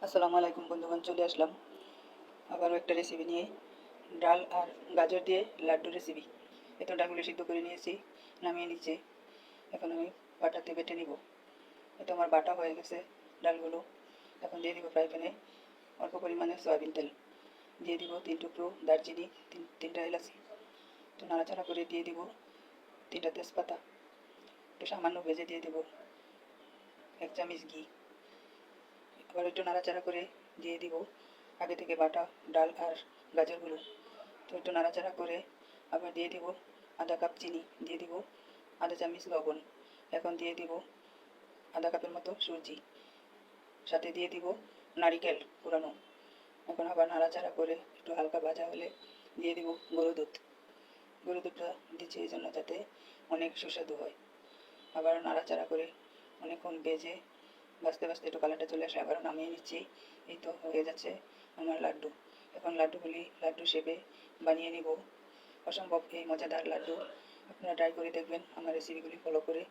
আসসালামু আলাইকুম বন্ধুগণ, চলে আসলাম আবারও একটা রেসিপি নিয়ে। ডাল আর গাজর দিয়ে লাড্ডু রেসিপি। এত ডালগুলো সিদ্ধ করে নিয়েছি, নামিয়ে নিচ্ছি। এখন আমি বাটাতে বেটে নিব। এতো আমার বাটা হয়ে গেছে ডালগুলো। এখন দিয়ে দিব ফ্রাই প্যানে অল্প পরিমাণে সয়াবিন তেল। দিয়ে দিব 3 টুকরো দারচিনি, তিনটা এলাচি। একটু নাড়াচাড়া করে দিয়ে দিব 3টা তেজপাতা। একটু সামান্য ভেজে দিয়ে দেব 1 চামচ ঘি। আবার একটু নাড়াচাড়া করে দিয়ে দিব আগে থেকে বাটা ডাল আর গাজরগুলো। তো একটু নাড়াচাড়া করে আবার দিয়ে দিব আধা কাপ চিনি, দিয়ে দিব আধা চামচ লবণ। এখন দিয়ে দিব আধা কাপের মতো সুজি, সাথে দিয়ে দিব নারিকেল কুড়ানো। এখন আবার নাড়াচাড়া করে একটু হালকা ভাজা হলে দিয়ে দিব গরুর দুধ। গরুর দুধটা দিচ্ছি এই জন্য যাতে অনেক সুস্বাদু হয়। আবার নাড়াচাড়া করে অনেকক্ষণ ভেজে ভাজতে ভাজতে একটু কালারটা চলে আসে, আবার নামিয়ে নিচ্ছি। এই তো হয়ে যাচ্ছে আমার লাড্ডু। এখন লাড্ডুগুলি লাড্ডু শেপে বানিয়ে নিব। অসম্ভব এই মজাদার লাড্ডু আপনারা ট্রাই করে দেখবেন আমার রেসিপিগুলি ফলো করে।